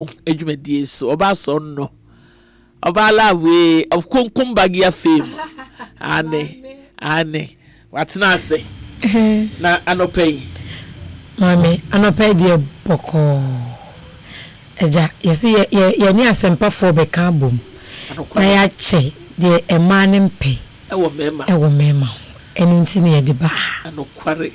edwumadie so oba so no oba lawe of kunkum bagia fame ane watna ase na anopay mami anopay de boko eja yesi ye ni asempa for be kan bom na ya che de emane mpe ewo mema enu ntini ye de ba anokware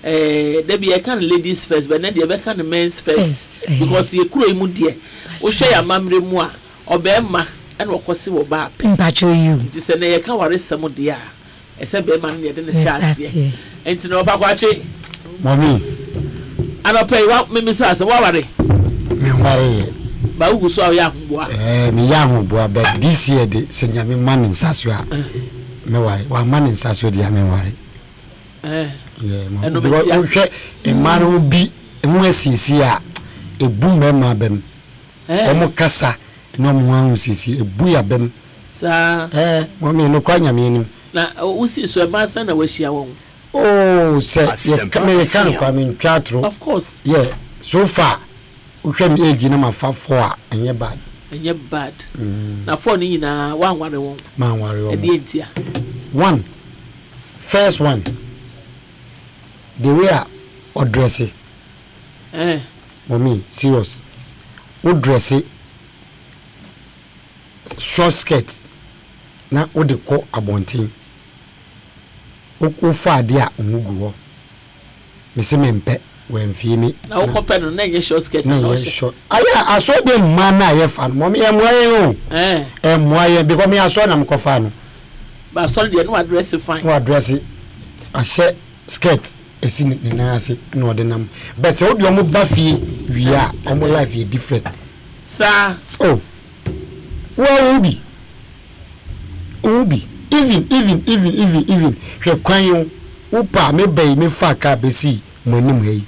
there be a kind of ladies first, but then the kind of men's first. Because you kuro imu die. O share your mamre mua or bema and what was you about. Impacho you. It is a near can worry some of the air. Except be man near the chassis. And to know about Mommy. And I'll pay what Miss Sass, what worry. Me worry. But who saw young boy? Me young boy, but this year the senior man in Sasua. Me worry. One man in Sasua, the me worry. Yeah, because a man will be a a boom bem, a casa, no one see a booya bem. Sir, mommy, no coin, I mean. Now, we see so my son, I wish you won't. Oh, sir, you come in Chatro. Of course, yeah, so far, we can age in my far four, and you're bad. And you're bad. Now, for me, now, one won't. Man, worry, one. First one. The way I dress it. For me, serious. Would dress it. Short skirt. Now, what they call a bonting. Oko far there, Umugo. Miss Mempe, when Fimi. Now, open on any short skirt. No, short. I saw the man I have found. Mommy, I'm why because me, I saw them cofano. But sorry, you know, dress it fine. What dress it? I said skirt. Esi ni na ase na ode nam but say odi omo ba fie wi a omo life is different sir oh well ubi even hwe kwan yo upa me bay me fa ka be si monim hey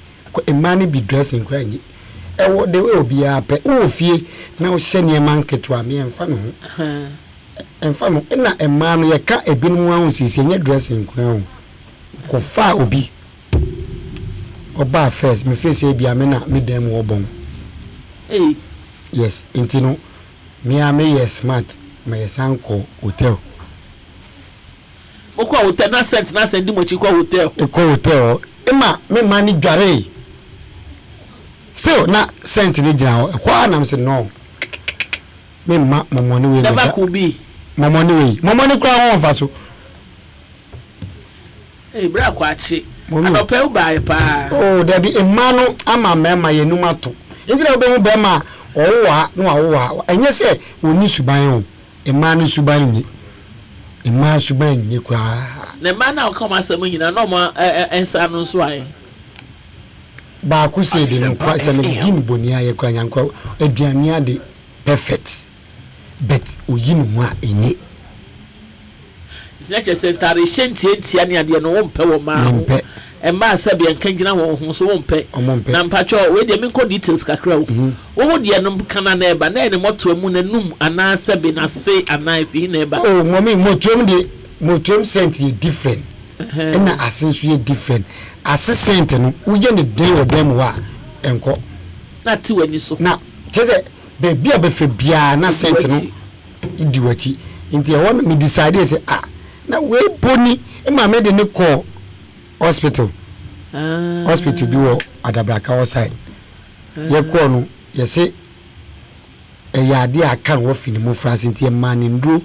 e man be dressing kwan yi e wo de we obi a pe wo fie na wo hye ne man keto a me emfa no ho emfa no na e man no ye ka ebinum ahun sisi enye dressing kwan ko fa obi Oba first, me face be amena me dem wo bon. Hey. Yes, intino me am yes smart, my sanko hotel. Oko hotel na send mo chi ko hotel. E ko hotel. Ema me mani dware. Still na sent ni gina ho. Kwa na me say no. Me ma momoni we. Never could be. Momoni we. Momoni kwa ho fa so. Hey, bra kwa chi. Anope ubaye pa. Oh, there be a man ama mema ye numato. Ingira obe be ma owa no awowa. Enye se oni suban o. E man suban ni. E man suban ni kwa. Na man na come asem nyina no mo ensa no so aye. Ba ku se de no kwa se me gin boni aye kwa nyankwa aduane ade perfect. But oyin ho a enye. Let's say that is shentia near the no pay wo ma ho e ma sabe en kangina wo ho so wo mpe na mpacho we de menko details kakra wo de no kana na eba na ene moto mu na num ana sabe na say ana ifi na eba oh mommy motom sent is different na asensu is different assistant no wo je ne dey wo dem wa enko na ti wani so na teze be bia be fe bia na sent no idi wati nti e won me decide say na we boni e ma me de ne call hospital hospital bi wo Adabraka outside ye call no ye say e ya de aka wo fini mo France nti e ma ni ndro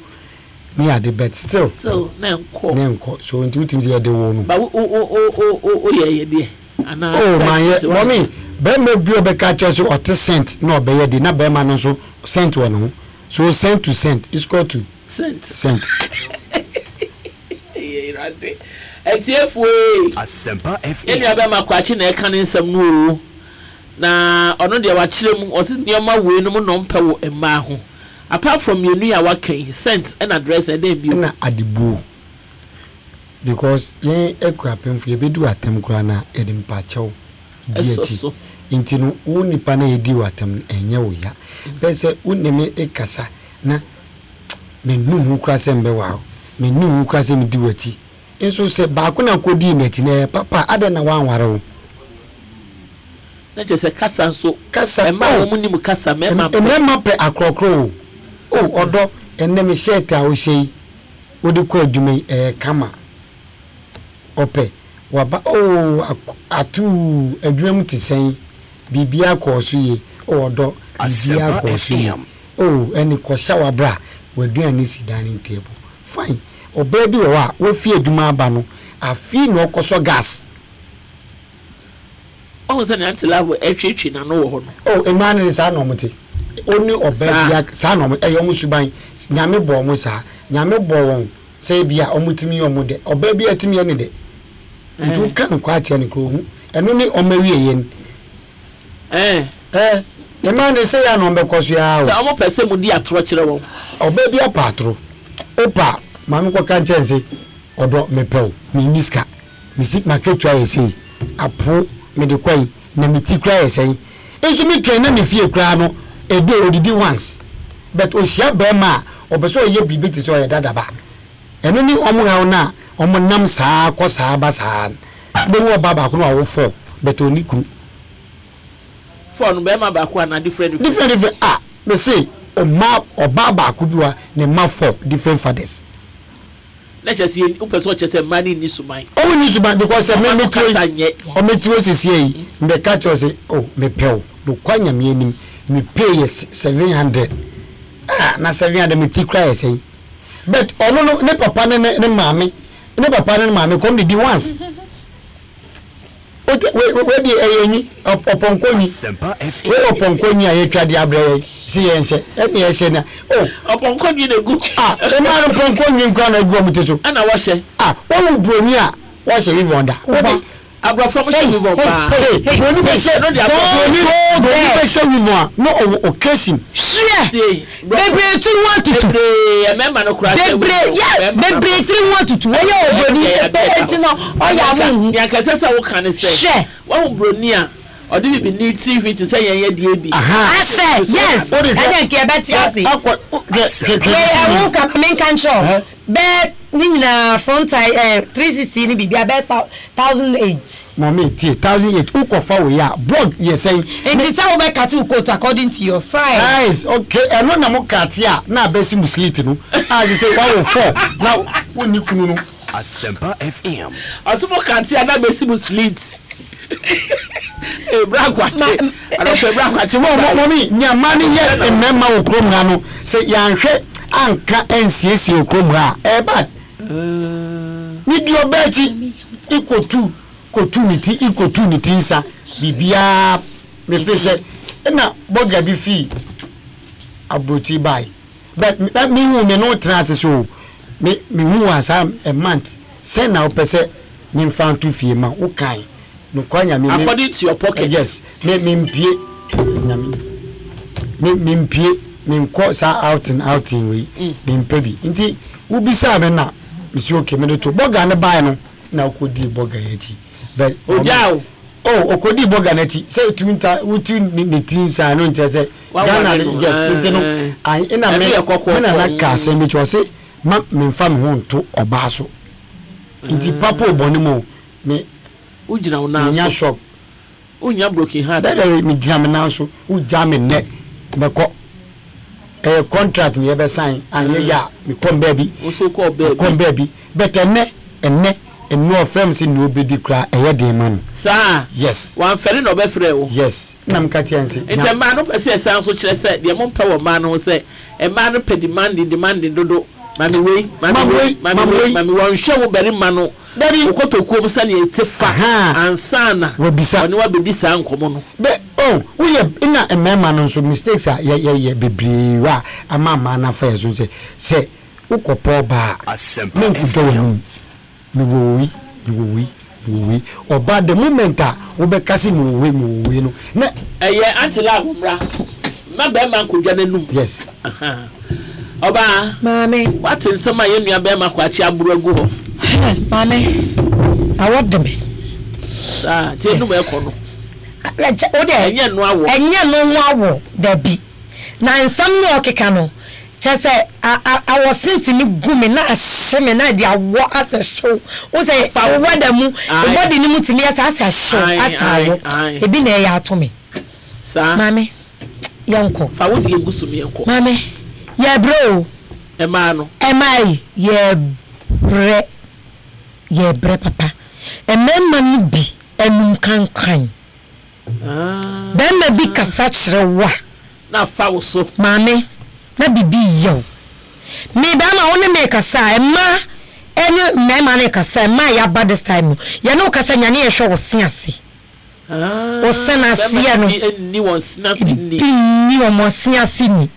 ni ade bet still na nko so nti utim say ye de wo no ba o ye de ana oh man ye mommy be me bi o be ka cho so ot cent na obe ye de na be ma no so cent wo no so cent to cent is equal to cent Etiefwe Asempa FM eni aba makwachi na eka ne nsam no na ono de wa kire mu osi nioma we no no mpe wo emma ho apart from yenu ya wakan cent and address e dey bi na adibu because ye ekwa pemfu ye bedu atem kura na edimpa chew eso intino unipa na yedi watem enye wo ya pese uneme ekasa na menum kura sembe wa menum kura sem di wati enso se ba ko na kodi na ti na papa ada na wan ware na je se kasa so kasa e ma wo mu nim kasa me ma pe akrokro odo enne me shirt a wo shei wo de ko adwuma kama ope waba atu adwuma ti sen bibia ko so ye odo bibia ko so ye eni ko shawa bra waduani si dining table fine obebi wo fi adwuma aba no afi no koso gas se na antilabo etwetwe na no wo ho no emane sa no mte oni obebi sa no eyo suban nyame bo mo sa nyame bo won se bia omutimi omude obebi atimi ene de ntu kan kwa atia ne ko hu eno ni omawie yen emane se ya no bekoso ya sa omo pese mu di atro kire won obebi apatro opa mami ko kan chense odo mepew mi niska misik maketwa yesi apo me de kwai na mitikra yesi enso mi ken na me fie kra no ebe odidi once but ohia be ma obeso ye bibiti so ye dadaba eno ni omo ha na omo nam saa ko saa ba saa be wo baba ko no wo fo but oni kru fo no be ma ba ko na different me say o baba ko biwa ne ma fo different fathers. Let's just see person chese money ni suman. Oh ni suman because me o metuo sisi me catch us me pew do kwanya me anim me pay 700 na 700 me ti cry say but ono ne papa ne mama come the once we di eyeni oponkoni we oponkoni ayetwa di abre si yense eni yense na oponkoni de gu e ma oponkoni nkwa na gu omuteso ana wa hye wo broni a wa hye rivonda abra from she rivon pa broni be she no di broni be she rivon no occasion share bebre 312 e member no kura bebre yes bebre 312 we ye broni enti no oya mu ya kase se wo kan se wo broni a odi bi ni TV ti say yen die bi ase yes ene ke beti ase we won ka men kan show bet ni na front 360 ni bibia bet 1008 mommy tie 1008 uko fa we ya blog ye say enti say we be cut you quote according to your size okay eno na mo cut ya na besi muslit no as say 104 now woni kunu no Asempa FM asumo cut ya na besi muslit brakwache ado brakwache mommy nyama ni ye emema okrom ha no say yanhwe anka NCC okrom ha bad ni dio beti ikotu niti nsa bibia me fese na boga bi fi aboti bai but me hu me no trans so me hu asa a month say na opese me fan to fie ma wo kan no kwanya me according to your pocket yes me mpie nyame me mpie me nko sa outing we me mpabi nti ubisa me na misi okay me to boga ne bai no na okodi boga yachi but ojao okodi boga na ti say twinta wuti ni tinsa no nche say Ghana yes nti no ai ina me na ka say me cho say ma me mfa me ho nto oba so nti papa obonimo me ujina una nya shock unya broken heart that me jam na so ujam ne beko contract me be sign and ya me come baby so call baby but no firms in no be kra dey man sir yes one fere no be frɛ wo yes na mka tianse ente ma no pese san so kyerɛ sɛ de mo pɛ wo ma no sɛ e ma no pɛ demanding dodo mami won hwe wo bari ma no dari kotokuo msa ne etifa ansana oni wa bedi sa nkomo no be uye ina emema no so mistakes ye bebre wa ama na fa so se ukopo ba me nkudo wonu mi wo oba the moment wo be kasi mi wo no na eye antila gumra ma be ma nkodwa nanum yes oba mami what in some ye nua be ma kwachi aburu agu ho mami award me tie nu be ko no o de enye no awo da bi na nsam no okeka no just say I was sent me gumi na sheme na dia wo as a show o say wada mu body ni mu timi as a show as a wo e bi na ya to me sa mame yanko fa wo de egusu me yanko mame ya bro e ma no e mai ye bre papa e memma no bi enum kankan ben ma bi kasa kire wa na fa wo so mame na bibi yo me ba ma woni me kasa e ma enye me ma ne kasa ma ya bad this time ya no kasa nyane ye hwe wo se ase o se na se no ni won na se ni wo mo se ase ni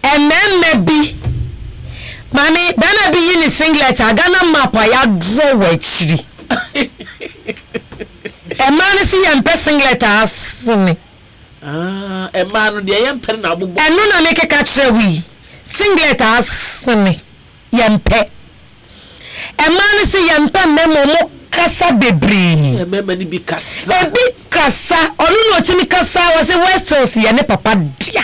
ememme bi mami bana bi yini singlet agana map ya draw wa chiri emane si yempe singlet asne emano de yempe na abubo eno na me keka kire wi singlet asne yempe emane si yempe memo mo kasa bebre ememe ni bi kasa onu no timi kasa wa se West Hills ye ne papa dia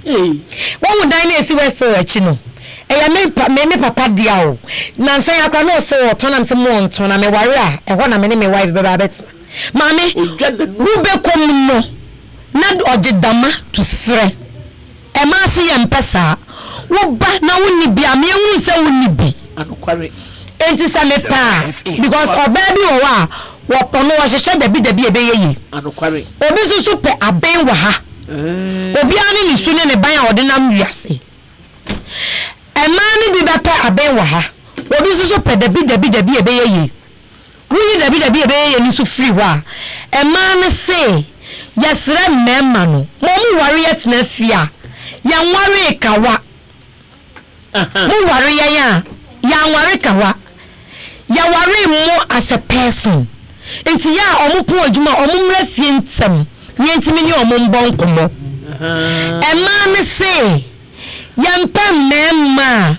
wọ́n wù dáná esi wẹ́sẹ̀ ẹ̀kí no ẹ̀yà me papa dia o na nsẹ́yìn akora náà ọ̀sẹ̀ ọ̀tọ́ na nsẹ́ mu ọ̀ntọ́ na mẹ́wàrí a ẹ̀họ́ na mẹ́ni mẹ́wàá bẹ́ẹ̀ bẹ́ẹ̀ bẹ́ẹ̀ maame wúbẹ́ kọ́ mu no na ọ̀dẹ dama tó srẹ́ ẹ̀ máa sí yẹn mpẹ́ sáà wọ́n bá na wọ́n ní bi àmì ẹ̀hún sẹ́ wọ́n ní bi enti sẹ́ mi paa because ọ̀bẹ́ bi wọ̀ wá wọ̀ pọ̀ no wọ́n hyehyẹ́ dẹ̀bi ebe yẹ yìí obi soso pẹ̀ abẹ́n wọ̀ ha obi ani ni sune ne ban a odinam wiase emani bi bepe aben wa ha obi soso pe dabi ebe ye wuyi dabi ebe ye ni so free wa emani se yesre memma no mo ware yet na fia ya ware kawa mo ware ya ware kawa ya ware mo as a person enti ya omo pon adwuma omo mra fie ntem yentimi ni omombon komo ema me se yempe memma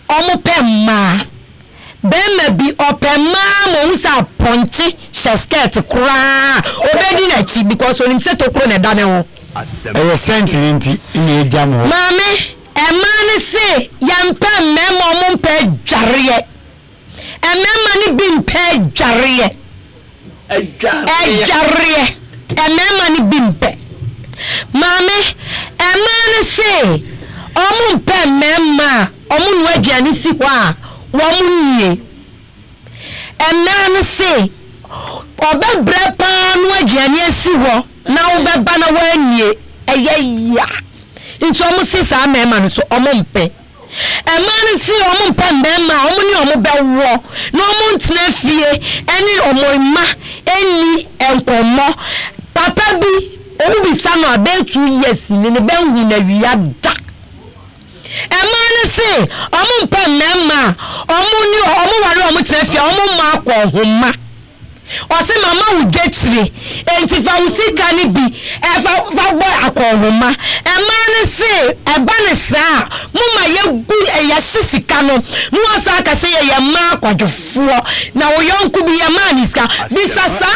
omopemma bemma bi opemma mo nsa ponchi skirt kura obedi na chi because onim se tokro na dane ho e senti nti ni ejamo mame ema ne se yempe memma omompe dware emma ni bi mpe dware ejare emema ni bimpe mame emane se omu mpe mema omu nu aduane si ho a wo mu nie emane se obebre pa nu aduane si ho na wo beba na wo anie eyeya nti omu si sa mema no so omu mpe emane si omu mpe mema omu ni omu bewo na omu ntena fie eni omu ma eni enkomo papa bi owu bi sano about 2 years ni ne ben hu na wiya da emane se omu mpa mema omu ware omu trafia omu ma akohoma ose mama wu getire enti fa usika ni bi fa boy akohoma emane se eba ne saa muma ye gu ya sisika no mu asa aka se ye ma akwadwofuo na wo yonku bi ye ma ni ska bi sasa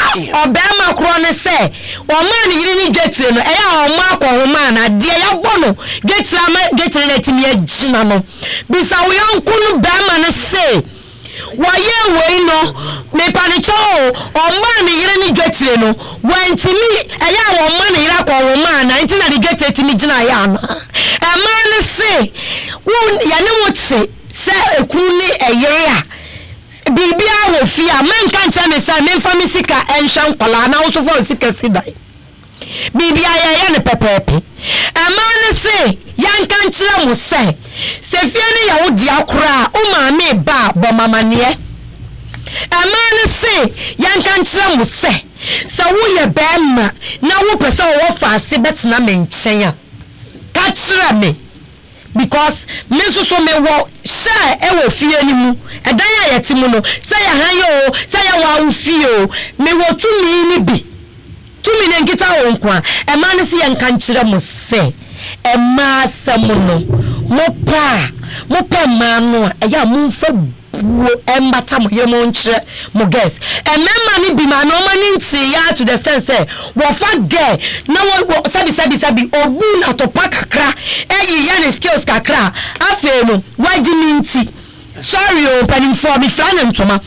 obema kro ne se o ma ni yiri ni getire no eya o ma akohoma na de ya bono getire na timi agina no bi sa wo yonku no bema ne se waye we no me panicho o ma ni yire ni getire no wantimi eya o ma ni yira ko o ma na nti na de getire timi gina ya no e ma ne se wo ya ne motse se ekunu ni eyire a bibia wo fi a man kan cha me se me fa me sika enhwan kola na wo so fo sika sidai bibia ya ne pepepe e ma ne se yan kan kira mo se fie ne ya wo dia kora o ma me ba bo mama ne amane se yan kan kira mo se wo ye bema na wo pese wo fa ase betena me nchen a ka kira me because me so me wo sha e wo fie ni mu edan ya yeti mu no se ya han yo se ya wa wo fie o me wo tumi ni bi tumi ne nkita wo nkwa amane se yan kan kira mo se ema samuno mo pa manu eya mo fa buo embata mo ye mo nkyere mo guess emema ni bi ma no mani nti ya to the sense say wo fa ge na wo sabi obu na to pa kakra eyi skills kakra afi no wajiminti sorry o panim for me flan ntoma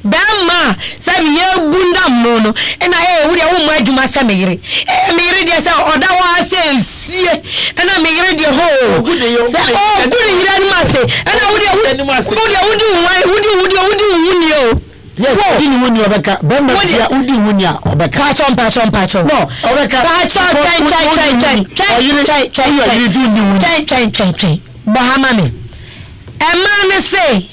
Bama, sabi ye bunda mono, and I would have my Juma Samiri. And me read yourself, or that was see, and I may read your whole. Oh, good, you must say, and I would you. Yes, didn't win your back. Bamba, would you win your patch on. No, chain. Bahamani. A man say,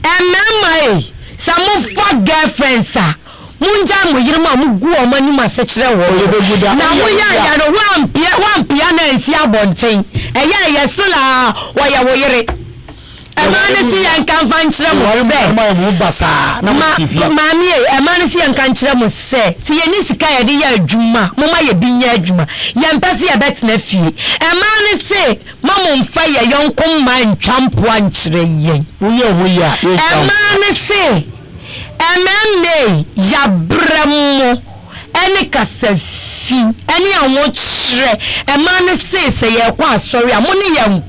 and some of girlfriends are Munja Mujima Mugu or Manuma Secretary. Now we are one piano and Siabonting. And yes, why are we? A man see and can find Mammy, a man see and can Chiramus say, see any Sika dear Juma, Mama Yabinia Juma, Yampasi a bet nephew. A man say, Mamma fire young come mine champ one tree. We are. A man say, a man may Yabramo. Any casafi, any I want a man say, a quite sorry, a money young.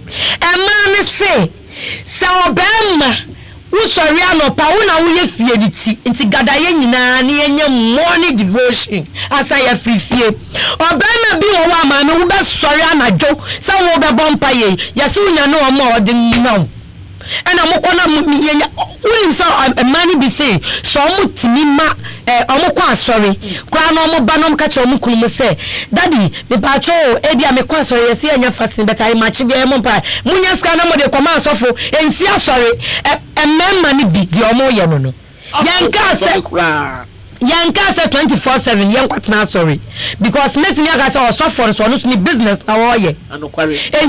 A man say, Saobama, who sorry, no pauna, we fidelity, into Gadayana, near morning devotion, as I have free fear. Or Bama be a woman who does sorry, and a joke, some over Bompaye, Yasuna no more than no. And I'm gonna a money be say, so mutimima, sorry. Grano Banum catch or Mukum say, Daddy, the pacho, Edia Mekwa sorry, see and you're fasting, but I match the Empire. Munyas Canamo de command so for, and see sorry, a man money be the Omo Yano. Yanka said 24/7, young quite sorry. Because let me ask our software so not me business now all ye. And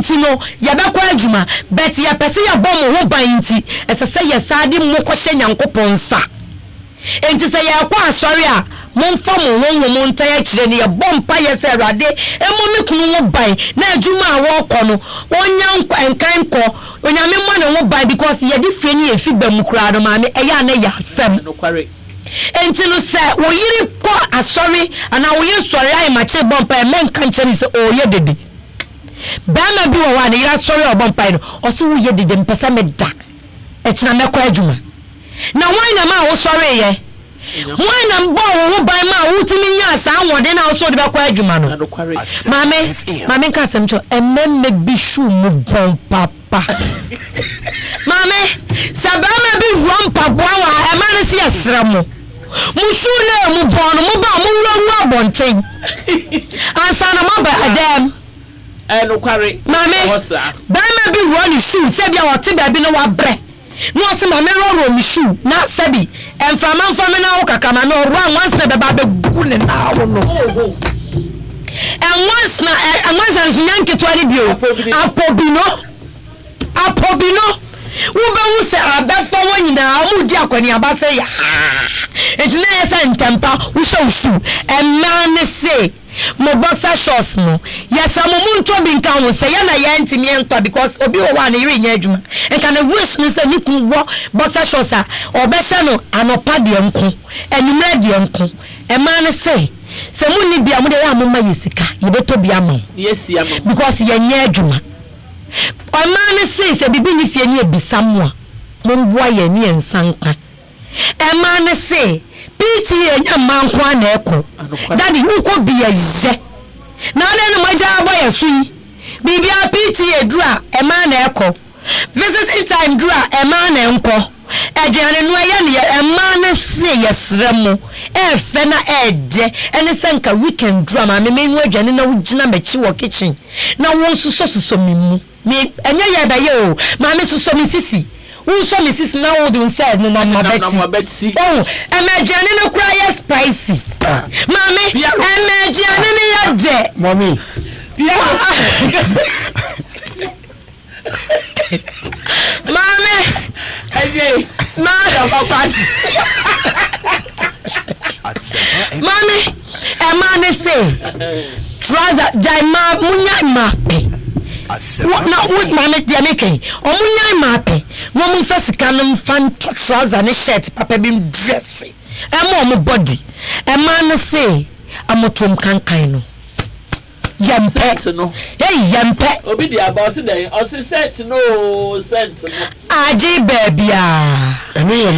you know, Yabakwa Juma, bet ya Pessia bomb who bindy, as I say, yes, I didn't more question young coponsa. And to say, I sorry, Mon Fomo, one tire children, a bomb pie, Sarah day, and Mommy won't buy, now Juma walk on one young and kind call when I mean one won't buy because ye did friendly and feed them crowd, mammy, a yana, some no quarry. Until you say, well, you call a sorry, and I will use to lie my chair bumper and men can't say, oh, yeah, did it. Bama do one, you're sorry or bumpire, or so you didn't pass a medda. It's not a quadruma. Now, why am I sorry, eh? When I'm born, who by my ultimate someone, then I'll sort of a quadruma. Mammy, Cassam, and men may be shoe, papa. Mammy, Sabama be wrong, papa, a man is yes, Ramo. Mushuna Mubon, Mubon, thing. And son of mother, a damn. And quarry, Mammy, Bama be running shoe, said you are Tibia be no breath. No, some Amero shoe, not Sabi, and from Famina Okamano, run once the Baby good and and once as Yankee 20 bill, Apobino. Uba say a best for one now, Mudiakoni Abasaya. It's nice and temper, we shall shoot. And man say, my boxer shorts no. Yes, I'm a moon to be count say, and I ain't me because Obi one in Yajuma. And can a wish me say, you can walk boxer shorts or Bessano and a padium, and you made the uncle. A man say, Samuni be a Mudamma Yisika, you better be a man. Yes, because you're near Juma. A man says a baby if you be someone, Mumboy and Sanka. A man say, Pity and a man quan echo. Daddy, who could be a ze? Now then, my job by a sweet. Baby, a pity a draw, a man echo. Visiting time draw, a man uncle. A January, a man say yes, Ramo. A fena edge, and a sanka weekend drama, and main wage and no Jinamechi kitchen. Now, won't so me. Me and ya Mammy so me sissy. Who saw Mrs. now doing said no Betsy. Oh, imagine no cry spicy. Mammy, imagine ya Mommy. Mommy, a man say, try that Jaima Munyama. What not with Mammy Diamike? Or Munyai Mappy. Woman first cannon fan trousers and a shirt, Papa been dressing. A mom body. A man say, I'm a trum cankino. yempe no yempe obi di about say o se set no sent no aji babia enu ye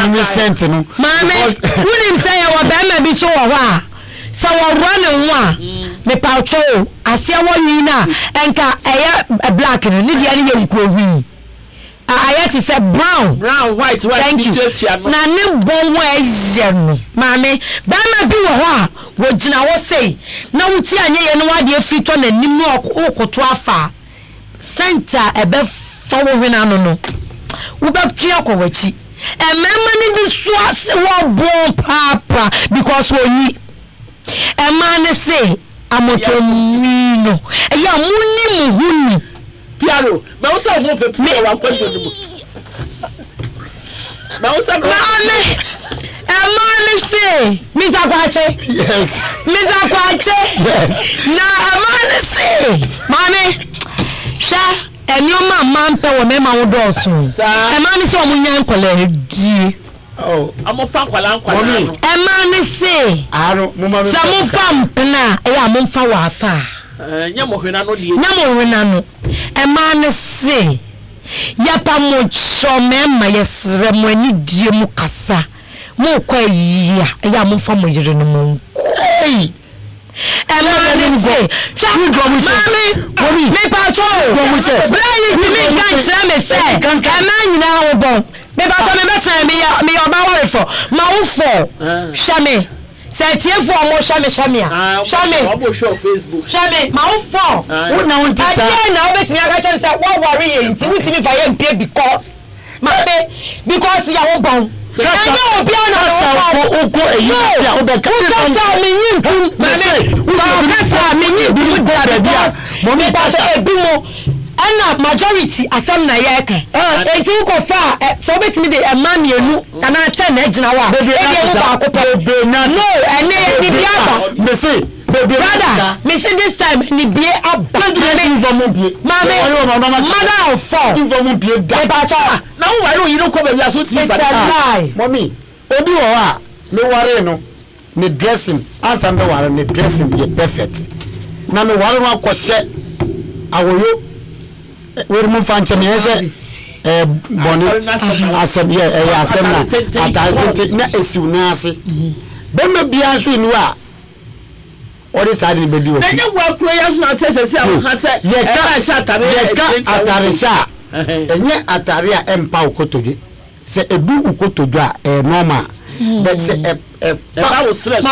mi sent no mame woni say ya wo ba ma bi so wo ha sa wo run nwa me paucho asia wo yin na enka eye black no ni dia ne ye nkuohwi ayati say brown white thank you na ne bon wa ye no mame ba ma bi wo ho wo gina wo say na wuti anye ye no wade afito na nim okoto afa center ebe fawo hwena no wo ba tia ko wachi emema ni bi so ase wo bon papa because oni ema ne say amotomino ya muni muhuni piano ma wo say mo pepe wa kwado ni mo ma wo say mame Amani say, Mr. Kwache. Yes. Mr. Kwache. Yes. Na amani say, Mami, sha, enyo man pe wo me ma wo do so. Amani say omunya nkole di. Oh, amo fa kwala no. Amani say, aro mo ma me. Sa mo fam pena, e ya mo fa wa fa. Nya mo hwena no die. Nya mo hwena no. Amani say, ya pa mo chome ma yesre mo ani die mu kasa. Mo kwa ya mo fa mo yire no mo hey emani say you go mo say me pa cho go mo say bla yi mi kan chere me say emani na wo bon me pa cho me betan me oba worry for ma wo for shame say tie for mo shame a shame obo show Facebook shame ma wo for wo na won ti sa na wo betini aka chere say wo worry ye nti wo ti mi fa ye mpe because ya wo bon kasa oko eyi ya obeka kasa menyi ntum kasa menyi bi da bia mo mi pa so ebi mo ana majority asem na ye ka enti ko fa so betimi de ema mienu ana ta na agina wa e dey ba akopɛ no ene ni bia ba me say brother me say this time ni bie aba mother of four inform bie da e ba cha na wo ware oyi no ko ba bia so timi fa it's a lie mommy obi wo a me ware no ne dressing asa me ware ne dressing ye perfect na me ware no akɔhye awoyo we mu fanche me yese boni asem ye asem na atante na esiw na ase be me bia so inu a ori side ni bedi wo na nya wa prayers na tese se a ha se ye ka atare sha enye atare a empa ukotoje se ebu ukotojo a normal but se ba wo stress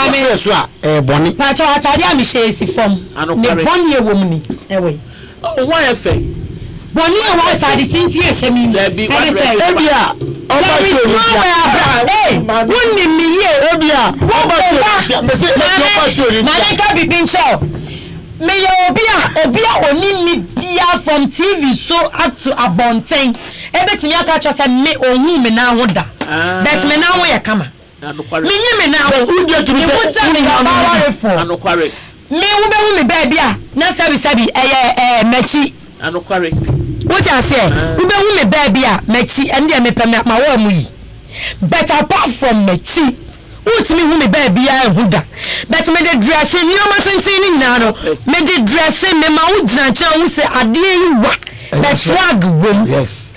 so a boni pa cha atare a mi she esi form ne boni e wo mu ni ewe oh why efe boni e wa side tinti e she mi ebia oba so ni wonni mi ye ebia oba so me se oba so ni maleka bibin show me ye obia oni mi bia from TV so up to abonten ebetimi aka cho se me ohun me na hoda bet me na ho ye kama me nye me na ho uje to se anokware me wo be hu me ba bia na sabi mechi anokware what I say wo be hu me ba bia mechi ende me pem ma wa mu yi but apart from mechi utimi hu me ba bia ehuda but me the dressing you ma tintin ni nyina no me the dressing me ma wo gina cha hu se ade yi wa but swag wom yes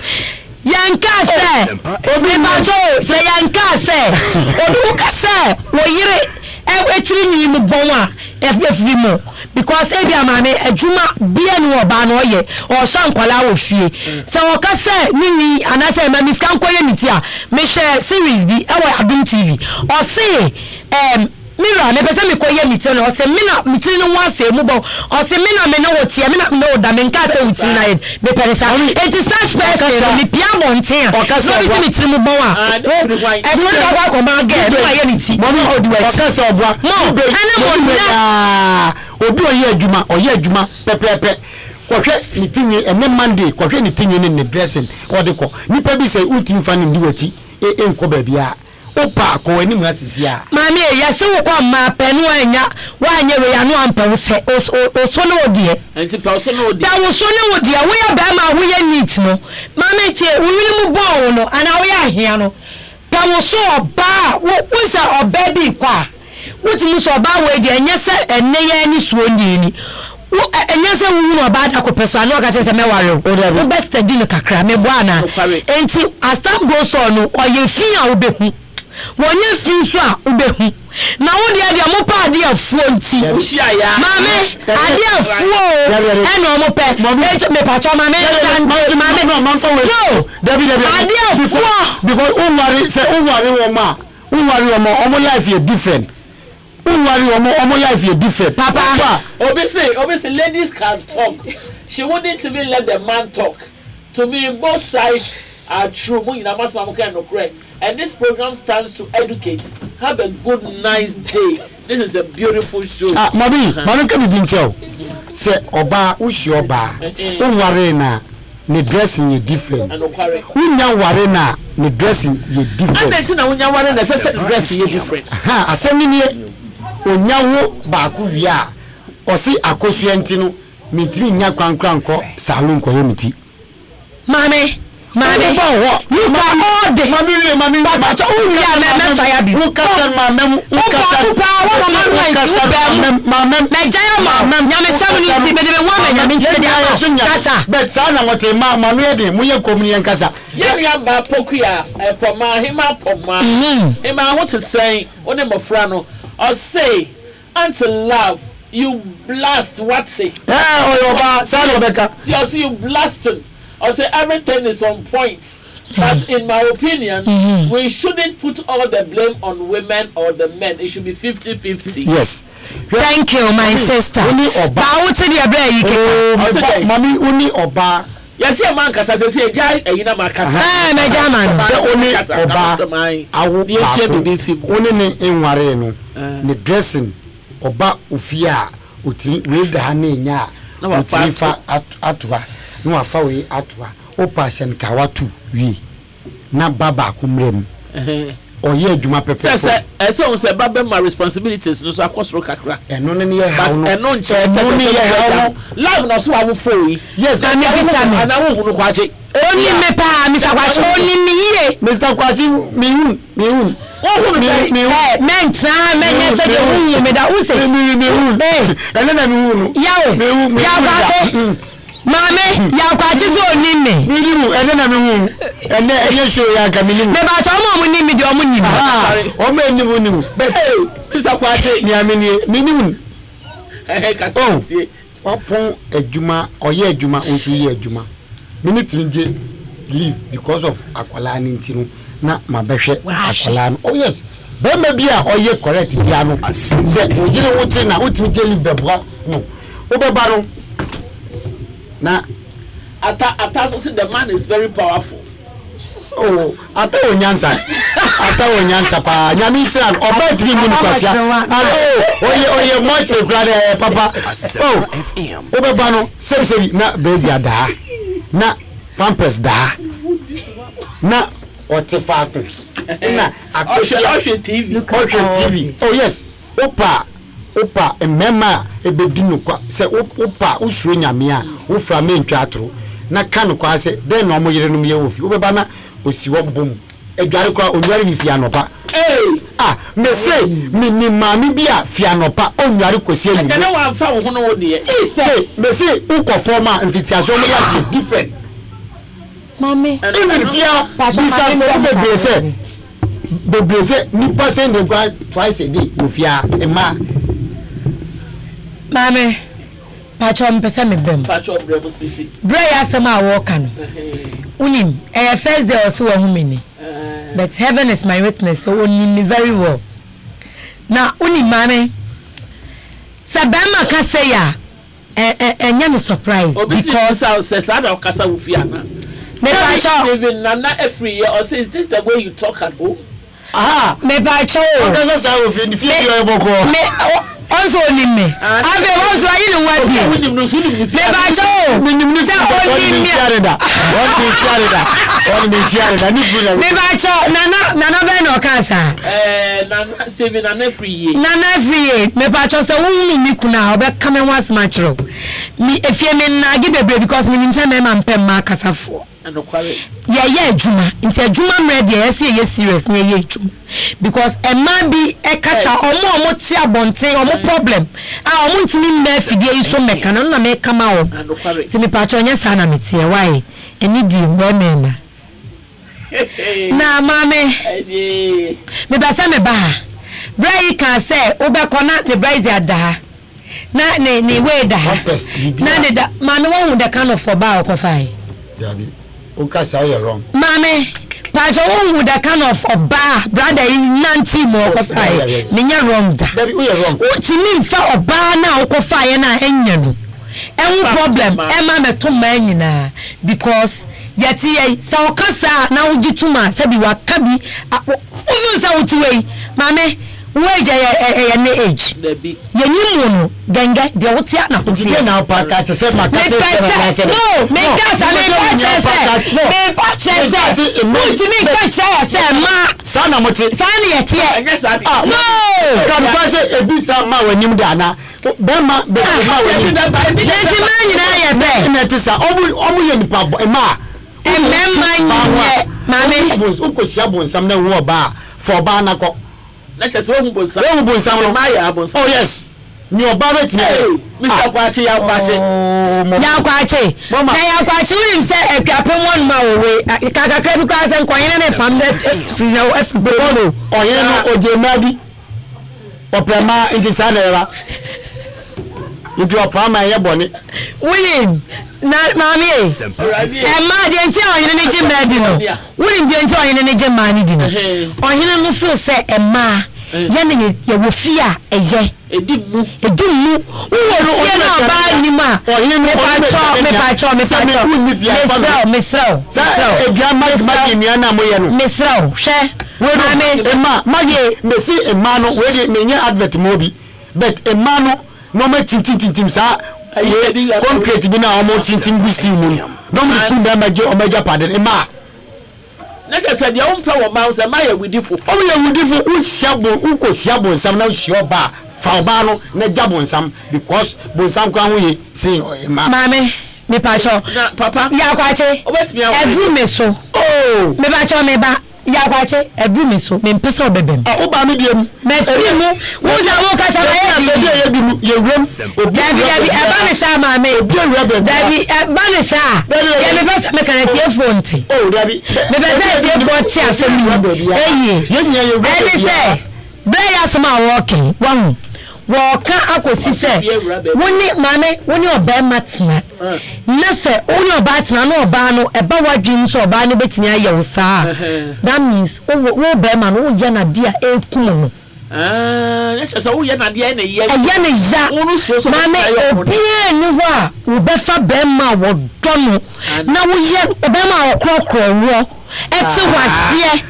yanka se obi ma jo se yanka se obi ka se wo yire etiri nyi mu bon a efi mo because ebi amane adwuma bia no oba no ye o sha nkwala wo fie se wo ka se nini anase ma miska nkoye mitia me share series bi ewa Adum TV o se mira me pese me koye mitia no o se me na mitiri no wa se mu bon o se me na me no wotie me na no da me nka se wutiri na me peresa it is suspect me pia bonten o ka se bi mitiri mu bon a e fo da kwa ko ma get no aye miti mo no odi wa o ka se obua mo ana mo na obi oye adwuma pepepe kohwe ni tinwi ene Monday kohwe ni tinwi ni dressing ode ko nipa bi say utim fa ni ndi wati enko ba bia opa ko ani mu asisi a mami e yase wo kwa ma penu anya wa anya we ya no ampa wo se oso no odie enti pa oso no odie da wo so no odie wo ya ba ma wo ya neat no mami tie wo yiri mu bon no ana wo ya ahia no da wo so oba wo sa oba bi kwa What you so ba we de enye se enne ye ni so ni enye se wu no ba da ko peso ano ka se me ware wo best di no kakra me bo ana enti as time goes on no oye fi a wo be hu wonye fi so a wo be hu na wo de mo pa de afuo nti mame ade afuo e no mo pe me pa cho mame David ade afuo because omo life is different. Life is different. Papa, obviously, ladies can talk. She wouldn't even let the man talk. To me, both sides are true. And this program stands to educate. Have a good, nice day. This is a beautiful show. Mami can be tell. Say Oba, ushi Oba. Unwarena. The dressing is different. Unya warena, the dressing is different. And then unya warena, the dressing is different. Ha, asemi onyawo baaku wia osi akosuenti no mitimi nya kwankranko salon ko yemiti mame you can all the mami papa cho unya na fire bi ukasa mame nyame samuni ti bedebe nwa nyame ntede kasa but sana mote manu ede muye komuni nkasa ya ba pokuya poma hima poma hima what to say one mofra no or say until love you blast what say oyoba sana obeka you blasting or say everything is on point. But in my opinion, we shouldn't put all the blame on women or the men. It should be 50-50. Yes. Thank you, my sister. Mami uni oba. Yes, your man kasa say jai eyina makasa. Me jaman. Say oni oba awo pa. Oni ne enware no. Ne dressing oba ofia otimi we da na nya. Otimi fa atwa. No afa we atwa. Opa shen kawatu wi na baba kumrem oye adwuma pepe say baba my responsibilities no so akosoro kakra eno ne ye ha no eno nche say love no so awofo yi yes na me bisa me na wo hunu kwaje oni me pa Mr. Kwachi oni mi ye Mr. Kwachi mi hun wo hunu mentra menye se de hunu me da use mi hun eno na mi hunu ya Kwachi mame ya Kwachi so oni me mirimu ene na me hu ene show ya ka mirimu me ba cha omo ni mi de omo ni o me ni mu ni mu Mr. Kwachi ni ameni mirimu kasa tie opon adwuma oye adwuma onso ye adwuma minute nje leave because of akwala ni ntino na mabehwe akwala no oh yes bema bia oye correct bia no se ogire wote na otimi je leave beboa no obeba no na ata the man is very powerful. Oh, ata onyansa pa nyami san oba tiri mu kwasia oye moche krade papa oh obeba no sebi na bezi ada na pampers da na otifaku na akohwe TV oh yes opa emema ebedinu kwa se opa usuro nyame a ufra mentwa atro na kan kwa se den no mo yere no me wofi obeba na osiwo bom edware kwa onware bi fi anopa me say mi mami bia fi anopa onware kosi enu na wa fa wo hono wo de me say ukofo ma invitation mo like different mami even fia bisa bebrese ni passe de kwa twice a day ofia ema mami pacho mpese me bem pacho bravo city bra ya sama wo kan unim first day also wo humini but heaven is my witness so unim me very well na unim mami sabema ka say ya enya me surprise because I says I don't kasa ufia na me pacho even nana every year or say is this the way you talk at home me pacho kasa sa ufia ni fi yo eboko me also ni me ave also ayi ni wadi me ba cho minimum sa oni mi sharida ni bula me ba cho nana be no kansa nana Steven nana every year me ba cho so wunu mi kuna obe kame was matchro mi efie me na gi bebre because mi nimse me ma mpem ma kasafo yeah juma nti juma mre dey say serious na yeah juma because e ma bi e kasa omo ti abonten omo problem omo ntimi mma fidie yi so meka na me kama wo ti me pa cho nya sa na metie why eni di women na mame me ba sa me ba brai kan say obekona ne brai dia da na ne we da na ne da mame won the kind of for ba okofai Yabi Okasa you wrong mame pajo won the kind of oba brother nanti mo okofai menya wrong da Yabi you wrong utimi mfa oba na okofai na enya no en problem e ma meto ma nyina because yeti ye sa okasa na ugituma sabi waka bi ovu sa utiwe mame weje ye ne age yenyimu no ganga de wotia na hotia na paka to say makase no me gas me pache utimi ka che ma sana moti sana yeti no kan pase ebi sa ma wanim da na be ma wanim yeti ma nyina ye be na ti sa omu ye nipa ma mame ukoshia bonsam na wo ba for ba na ko na chese wo bonsam no maya bonsam oh yes ni oba betini Mr. Kwachi ya kwachi na ya kwachi uri se ekapon won ma owe kakakra bi kwa se nkoyin na pam na efubolo oyin no oje madi oprema intisanera into opama ye boni William na mami ma de nti oyin ni je madi no William de nti oyin ni je mani di no oyin no feel say ma ye wo fia eye edimu wo na ba ni ma oyin me pa cho me sell edia magi ni ana moye no me sell hwe ema magi me si ema no we me nya advert mobi but ema no me tintim sa concrete bi na omo tintim bi steam mu no me ku na omeja paden ema na je se dia wo mpa wo ma se ma ya widifo o ya widifo u hiabo u ko hiabo nsam na hio ba fa ba no na jabo nsam because bonsam kwa ho ye say ema mame me pa cho na papa ya kwache obetimi ya edu me so oh me ba cho me ba ya kwache edu me so me mpesa obebem o ba me diem me tiri mu wo za wo ka sa ye du ye wem dabi eba me sa mame dabi eba me sa ye me pesa me kan tie phone ti oh dabi me be sa tie phone ti afemi ye nya ye ebe se be ya sama walking wan wo ka akosi se woni mame woni oba matna na se woni oba tna na oba no eba wadwin so oba no betimi aye wo saa that means wo be ma no wo ye na dia ekum no na chese wo ye na dia na ye na ya mame obi ni ho a wo be fa be ma wo do no na wo ye oba ma wo krokro wo eti wasie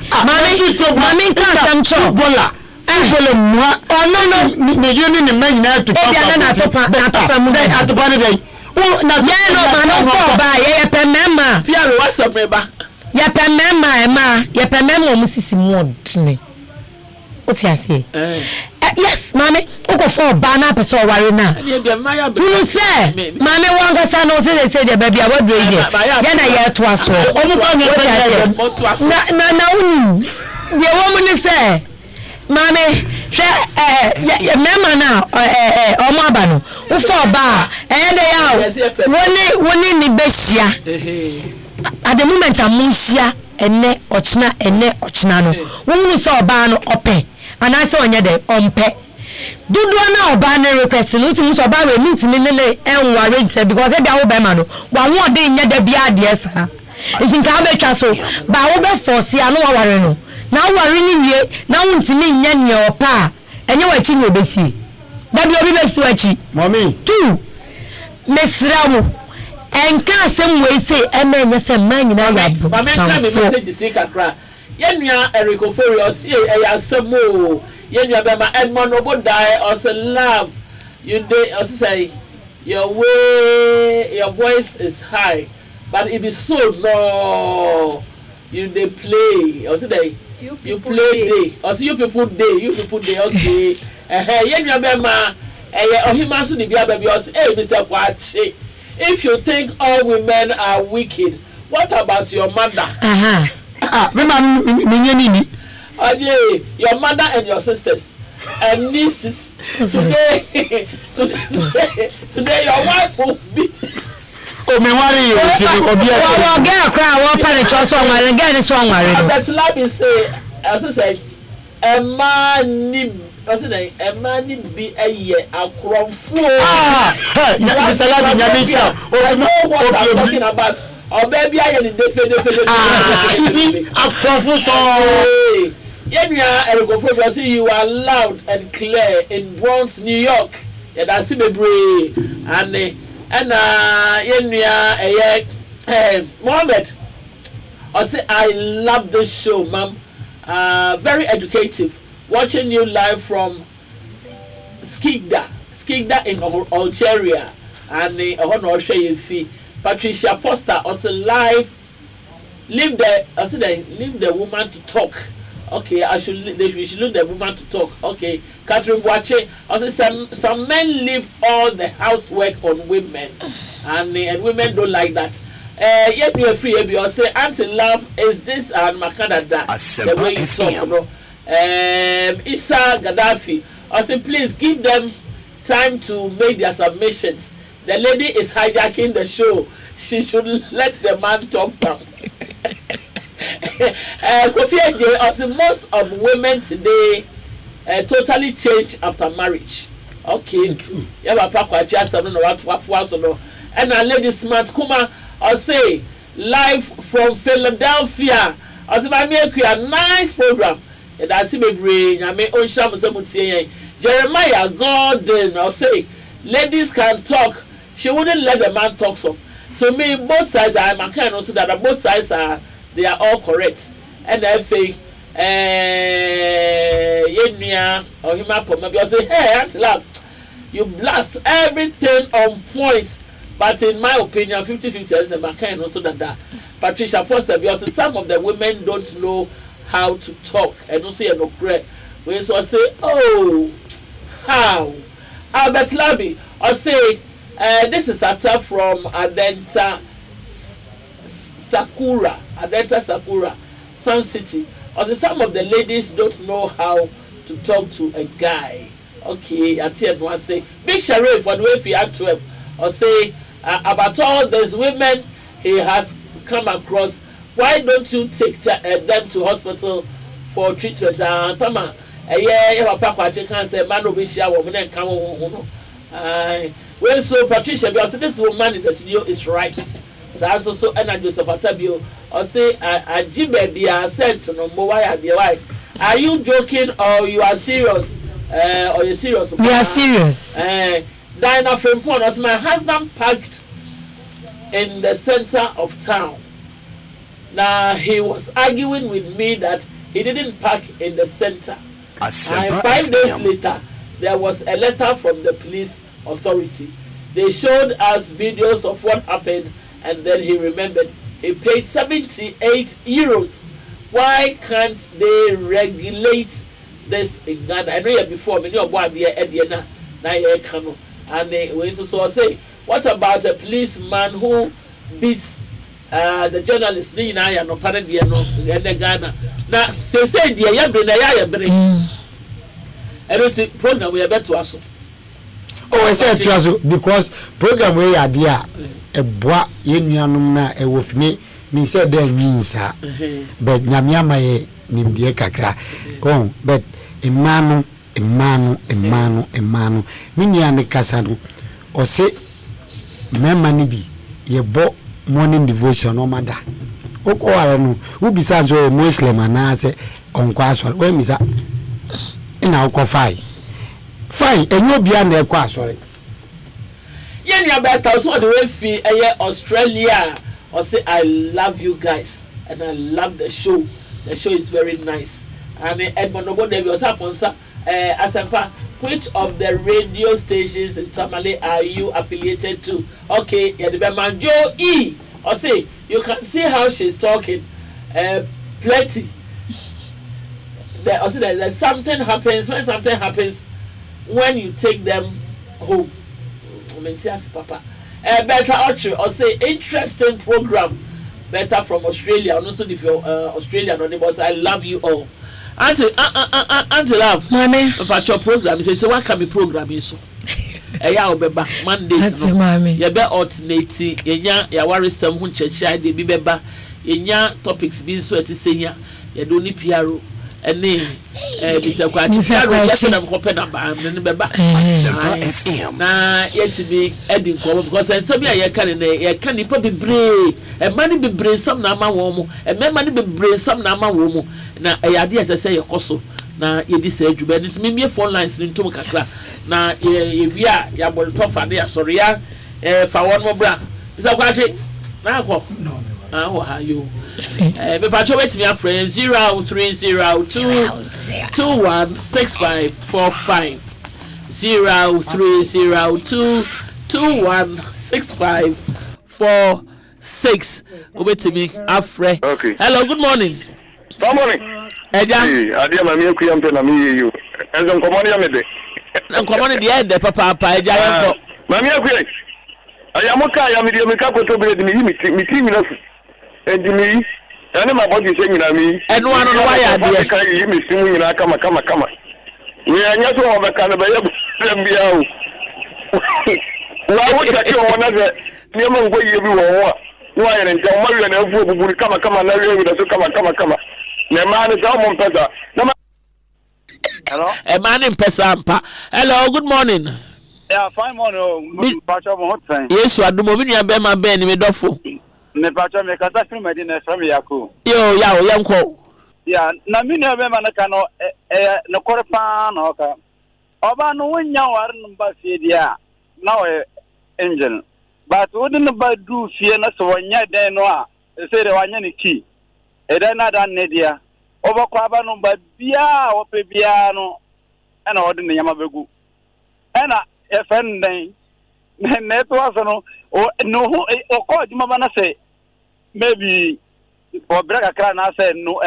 mame kan sam cho bola bole mua ono ne yeni ne manyina to papa na topa mu dai atopa ne dai o na ye no ma no for ba ye pe mema pia we whatsapp me ba ye pe mema ye pe mema mu sisi mu odne o ti ase yes mame o ko for ba na person ware na you say mame wanga sa no say the baby abodre ye na ye to aso o mu kwa ye na unu ye wo mu ni say mame hwe mema na omo abano wo for ba de ya woni ni behia at the moment amunhia ene ochina no wonu so oba no ope anase onye de ompe dudu na oba na request no timi so oba we meet me lele enware nte because e da wo be ma no wa won de nya da bia de esa ntinka betwa so ba wo be force anu wa ware no na wari ni wie na wuntini nya ne opa enye wachi ni obesi dabi obi besi wachi mommy tu mesrawo enka asem we say emenye se manyina ya bu ba menka me message si kakra ye nua Erico Furious e ya asemo ye nua be ma Edmond Obodai os love you dey os say your voice is high but it is so no you dey play os say you play day or see you people day okay ye nua be ma ohima so ni bia ba bi os Mr. Kwachi if you think all women are wicked What about your mother? Me man me your mother and your sisters and nieces. Today your wife will beat. Oh, me worry you. Well, girl, cry. What part of your song? I get this one. That's let me say, as I say, a man be a year a crumb fool. Mr. Labi, I know what I'm talking about. Oh, baby, I am in the you see, a professor. You are loud and clear in Bronx, New York. Yeah, that's it, baby. And Mohammed, I say I love this show, ma'am. Very educative. Watching you live from Skikda in Algeria, and honor share fee. Patricia Foster also live. Leave the woman to talk. Okay, we should leave the woman to talk. Okay, Catherine Boache. Also, some men leave all the housework on women, and women don't like that. Yet me a free. You say, Auntie Love, is this and Makadada the way you talk? No. Issa Gaddafi. I say, please give them time to make their submissions. The lady is hijacking the show. She should let the man talk some. Kofi Ade, also most of women today totally change after marriage. Okay. You have a pack just no what. And a lady smart Kuma, I say live from Philadelphia. I say make a nice program. And I see me bring I may own sham Jeremiah Gordon, I'll say ladies can talk. She wouldn't let the man talk some. To me, both sides are my kind also that both sides are they are all correct. And I think Yenya or him up maybe I say, hey, Auntie Love, you blast everything on point. But in my opinion, 50-50 is my kind also that Patricia Foster, because some of the women don't know how to talk and also you know correct. We so say, oh, how? Albert Labi, I say, this is a tap from Adenta Sakura, Sun City. Also, some of the ladies don't know how to talk to a guy. Okay, I tell you, I say, Big Sharif for the way he had 12. Or say, about all these women he has come across, why don't you take them to hospital for treatment? Tama, yeah, Papa can say, man, will be sure woman and come on. Well, so Patricia, because this woman in the studio is right. So also energy of Atabio, or say, a baby are sent no more. Why? Are you joking or you are serious? Or you serious? We are serious. Diana Frempon, as my husband parked in the center of town. Now he was arguing with me that he didn't park in the center. And 5 days later, there was a letter from the police authority. They showed us videos of what happened, and then he remembered. He paid 78 euros. Why can't they regulate this in Ghana? I know you before, many of one year Ediana, and they also say, what about a policeman who beats the journalist? No Ghana. Now, say, dear, you bring a bring. I don't think program we are better to us. Oh, I said to us because program we are there. A bois in Yanumna, a wolf me said there means, but Namyama Nimdia Kakra. Oh, but a manu, Minian Casano, or say, Memanibi, ye bought morning devotion, or mother. Oh, I don't know who besides a Muslim and I say, on Quaswell, when is that? In our coffee. Fine, and you'll be on their quas, sorry. Yeah, but also the way fee Australia or say I love you guys and I love the show. The show is very nice. And Edmond Obo Devi was up on Asempa. Which of the radio stations in Tamale are you affiliated to? Okay, yeah, the Manjo E. Or say you can see how she's talking. Plenty. Also, there's something happens when something happens when you take them home. Papa. Better Archery or say interesting program. better from Australia also if you're Australian on the boss I love you all auntie love mommy but your program say what can be programming so eya obeba Mondays no ye be alternate yenya ya waresam hu nchechia de bi beba yenya topics bi so etisenya ye do ni piaro ene Mr. Kwachi piaro ye na mkope na ba ne beba FM na yet be edin ko because ense bia ye kan ne ye kan nipa bebre e mani bebre sam na ama wo mu e me mani bebre sam na ama wo mu na e yade asese ye koso na ye di say djube nti me phone lines ni ntom kakra na ye wia ya bol tofa de asore ya fa won mo bra Mr. Kwachi na ko no how are you me pa cho wait me friend 0302216545 0302216546 wait me afre okay hello good morning Eja adia mami ekuyam pe na mi you enzo nkomoni ya mede nkomoni de ede papa eja yanko mami ekuyam ayamuka ya mi de mi ka koto bele mi mi na fu edimi ene ma body se nyina mi enu anu no wa ya de ka yi mi simu nyina kama we anya to o be ka na be ya bia o wa wo ta ki o na ze ni mo ngo yi bi wo wo wa ya nja o ma wi na afu obuburu kama na wi da so kama na ma ni sa mo mpesa na ma hello man in Pesampa. Hello, good morning. Yeah, fine morning. Pacho mo hotline. Yes, adumo mi nua be ma be ni me dofo. Me pacho me kasa film me na from Yaku. Yo, yanko. Yeah, na mi nua be ma na ka no no korpa na oka. Oba no wonya war no ba fie dia. Na o engine. But we didn't ba do fie na so wonya den no a. Say de wanya ni key. E den na dan ne dia. Oba kwa ba no ba bia o pe bia no. Ana odi ne yama begu. Ana efenden ne to aso no o ko juma bana say maybe for braka kra na say no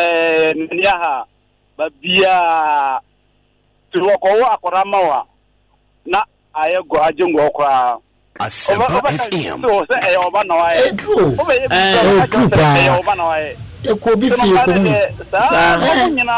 nia ha ba bia to ko wa akora mawa na ayego ajengo kwa Asempa FM so say e oba na wa e true o be e oba na wa e ko bi fie ko sa nyina